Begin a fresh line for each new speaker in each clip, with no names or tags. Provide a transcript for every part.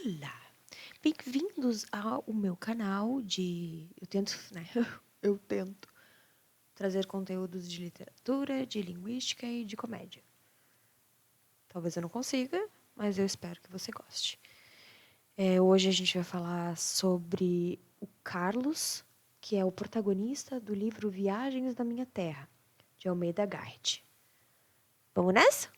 Olá! Bem-vindos ao meu canal de... Eu tento trazer conteúdos de literatura, de linguística e de comédia. Talvez eu não consiga, mas eu espero que você goste. Hoje a gente vai falar sobre o Carlos, que é o protagonista do livro Viagens da Minha Terra, de Almeida Garrett. Vamos nessa?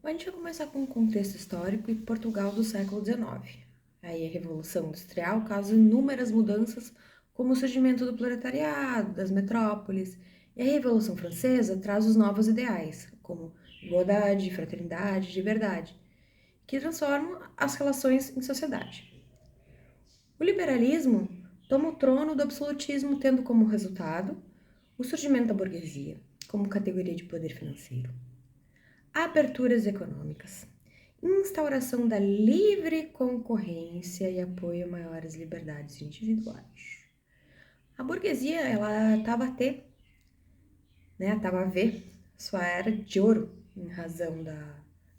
A gente vai começar com um contexto histórico e Portugal do século XIX. Aí a Revolução Industrial causa inúmeras mudanças, como o surgimento do proletariado, das metrópoles, e a Revolução Francesa traz os novos ideais, como igualdade, fraternidade, liberdade, que transformam as relações em sociedade. O liberalismo toma o trono do absolutismo, tendo como resultado o surgimento da burguesia, como categoria de poder financeiro. Aberturas econômicas, instauração da livre concorrência e apoio a maiores liberdades individuais. A burguesia, ela estava a ver sua era de ouro em razão de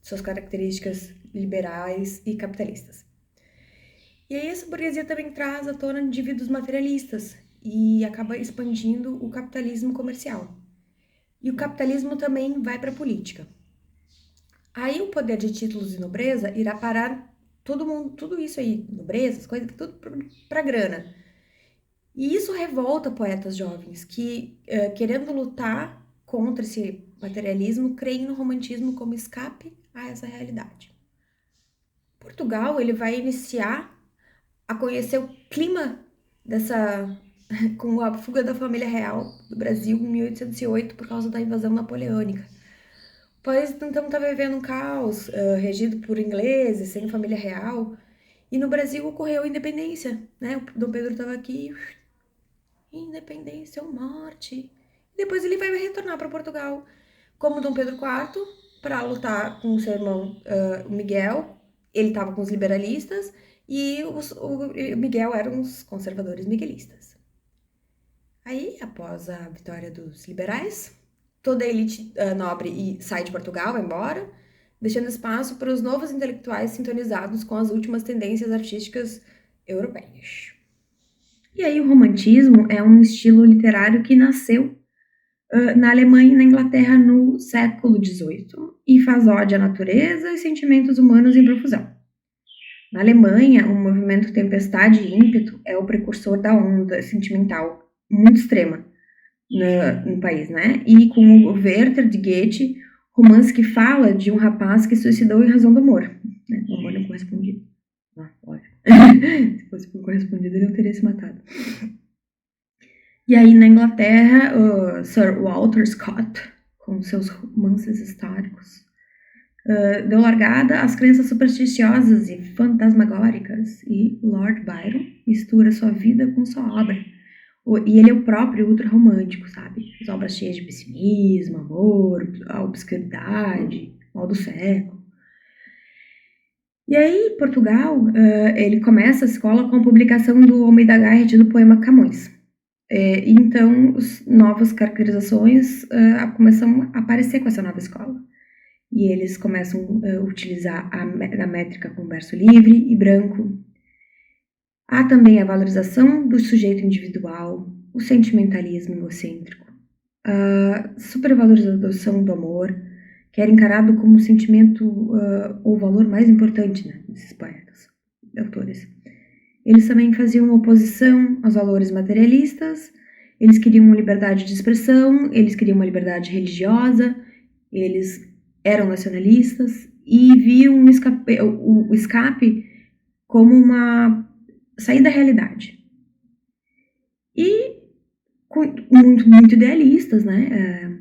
suas características liberais e capitalistas. E aí essa burguesia também traz à tona indivíduos materialistas e acaba expandindo o capitalismo comercial. E o capitalismo também vai para a política. Aí o poder de títulos e nobreza irá parar todo mundo, tudo isso aí, nobrezas, coisas, tudo pra grana. E isso revolta poetas jovens que, querendo lutar contra esse materialismo, creem no romantismo como escape a essa realidade. Portugal, ele vai iniciar a conhecer o clima com a fuga da família real do Brasil em 1808 por causa da invasão napoleônica. O país, então, está vivendo um caos, regido por ingleses, sem família real. E no Brasil ocorreu a independência, né? O Dom Pedro estava aqui, independência ou morte. E depois ele vai retornar para Portugal como Dom Pedro IV para lutar com o seu irmão Miguel. Ele estava com os liberalistas e o Miguel eram os conservadores miguelistas. Aí, após a vitória dos liberais, toda a elite nobre sai de Portugal, vai embora, deixando espaço para os novos intelectuais sintonizados com as últimas tendências artísticas europeias. E aí o romantismo é um estilo literário que nasceu na Alemanha e na Inglaterra no século XVIII e faz ódio à natureza e sentimentos humanos em profusão. Na Alemanha, o movimento Tempestade e Ímpeto é o precursor da onda sentimental muito extrema no país, né? E com o Werther de Goethe, romance que fala de um rapaz que suicidou em razão do amor, né? O amor não correspondido. Óbvio. Se fosse por correspondido, ele não teria se matado. E aí, na Inglaterra, o Sir Walter Scott, com seus romances históricos, deu largada às crenças supersticiosas e fantasmagóricas, e Lord Byron mistura sua vida com sua obra. E ele é o próprio ultra-romântico, sabe? As obras cheias de pessimismo, amor, a obscuridade, mal do século. E aí, Portugal, ele começa a escola com a publicação do Almeida Garrett do poema Camões. Então, novas caracterizações começam a aparecer com essa nova escola. E eles começam a utilizar a métrica com verso livre e branco. Há também a valorização do sujeito individual, o sentimentalismo egocêntrico, a supervalorização do amor, que era encarado como um sentimento ou valor mais importante, né, desses poetas, autores. Eles também faziam oposição aos valores materialistas, eles queriam uma liberdade de expressão, eles queriam uma liberdade religiosa, eles eram nacionalistas e viam o escape como uma sair da realidade. E muito idealistas, né?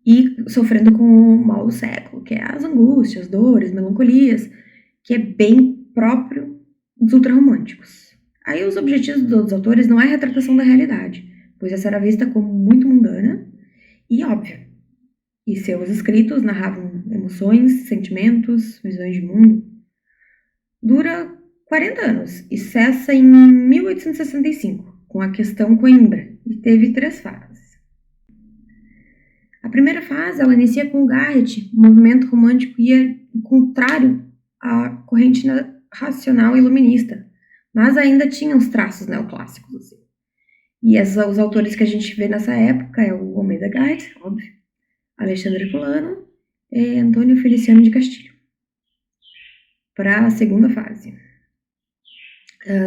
E sofrendo com o mal do século, que é as angústias, dores, melancolias, que é bem próprio dos ultrarromânticos. Aí os objetivos dos autores não é a retratação da realidade, pois essa era vista como muito mundana e óbvia. E seus escritos narravam emoções, sentimentos, visões de mundo. Dura 40 anos e cessa em 1865, com a questão Coimbra, e teve 3 fases. A primeira fase, ela inicia com o Garrett. O movimento romântico ia contrário à corrente racional iluminista, mas ainda tinha uns traços neoclássicos, assim. E os autores que a gente vê nessa época é o Almeida Garrett, óbvio, Alexandre Herculano e Antônio Feliciano de Castilho. Para a segunda fase.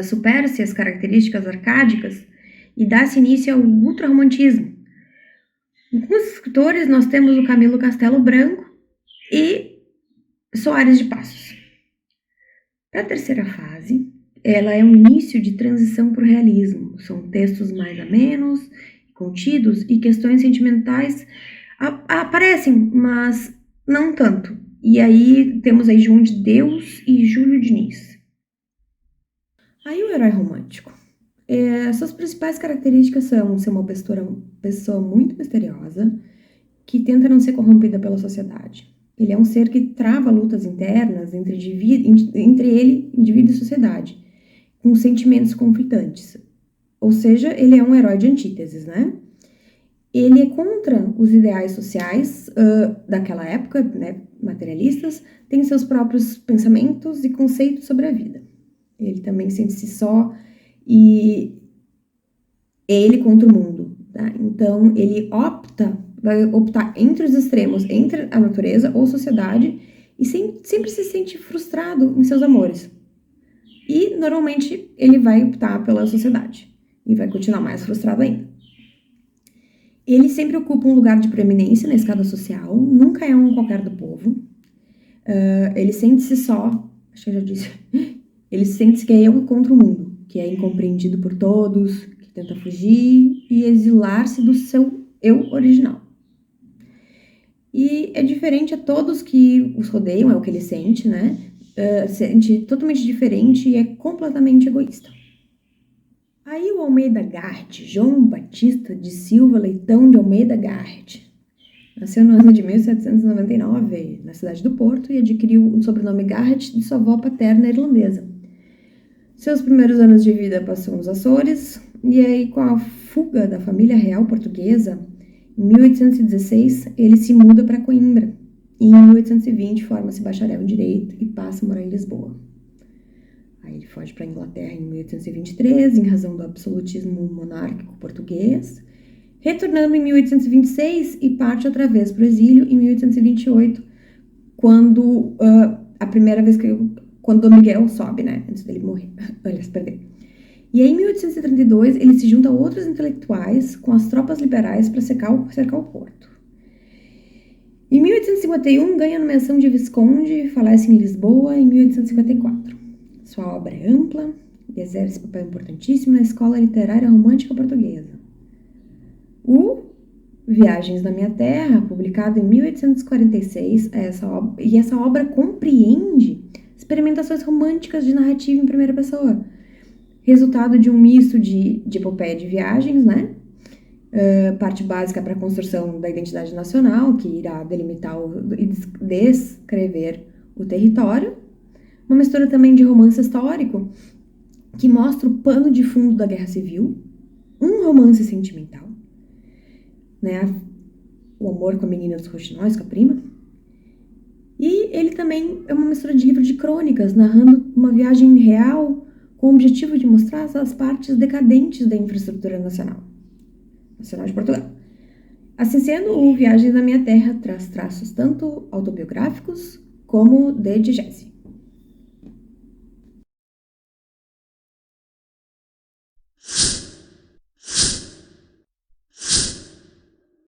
Supera-se as características arcádicas e dá-se início ao ultrarromantismo. Com os escritores nós temos o Camilo Castelo Branco e Soares de Passos. Para a terceira fase, ela é um início de transição para o realismo. São textos mais amenos, contidos e questões sentimentais aparecem, mas não tanto. E aí temos aí João de Deus e Júlio Diniz. Aí o herói romântico. Suas principais características são ser uma pessoa muito misteriosa, que tenta não ser corrompida pela sociedade. Ele é um ser que trava lutas internas entre ele, indivíduo e sociedade, com sentimentos conflitantes. Ou seja, ele é um herói de antíteses, né? Ele é contra os ideais sociais daquela época, né, materialistas, tem seus próprios pensamentos e conceitos sobre a vida. Ele também sente-se só e ele contra o mundo, tá? Então, ele vai optar entre os extremos, entre a natureza ou sociedade, e sempre se sente frustrado em seus amores. E, normalmente, ele vai optar pela sociedade e vai continuar mais frustrado ainda. Ele sempre ocupa um lugar de preeminência na escada social, nunca é um qualquer do povo. Ele sente-se só, acho que eu já disse, ele sente-se que é eu contra o mundo, que é incompreendido por todos, que tenta fugir e exilar-se do seu eu original. E é diferente a todos que os rodeiam, é o que ele sente, né? Sente totalmente diferente e é completamente egoísta. Aí o Almeida Garrett, João Batista de Silva Leitão de Almeida Garrett, nasceu no ano de 1799 na cidade do Porto e adquiriu o sobrenome Garrett de sua avó paterna irlandesa. Seus primeiros anos de vida passou nos Açores e aí com a fuga da família real portuguesa, em 1816 ele se muda para Coimbra e em 1820 forma-se bacharel em Direito e passa a morar em Lisboa. Aí ele foge para a Inglaterra em 1823 em razão do absolutismo monárquico português, retornando em 1826 e parte outra vez para o exílio em 1828, quando a primeira vez quando Dom Miguel sobe, né, antes dele morrer, aliás, perder. E aí, em 1832, ele se junta a outros intelectuais com as tropas liberais para cercar o porto. Em 1851, ganha a nomeação de visconde e falece em Lisboa em 1854. Sua obra é ampla e exerce papel importantíssimo na escola literária romântica portuguesa. O Viagens da Minha Terra, publicado em 1846, essa obra compreende experimentações românticas de narrativa em primeira pessoa, resultado de um misto de epopeia de viagens, né? Parte básica para a construção da identidade nacional, que irá delimitar e descrever o território, uma mistura também de romance histórico, que mostra o pano de fundo da Guerra Civil, um romance sentimental, né? O amor com a menina dos roxinóis, com a prima. E ele também é uma mistura de livro de crônicas, narrando uma viagem real com o objetivo de mostrar as partes decadentes da infraestrutura nacional de Portugal. Assim sendo, o Viagens da Minha Terra traz traços tanto autobiográficos como de diegese.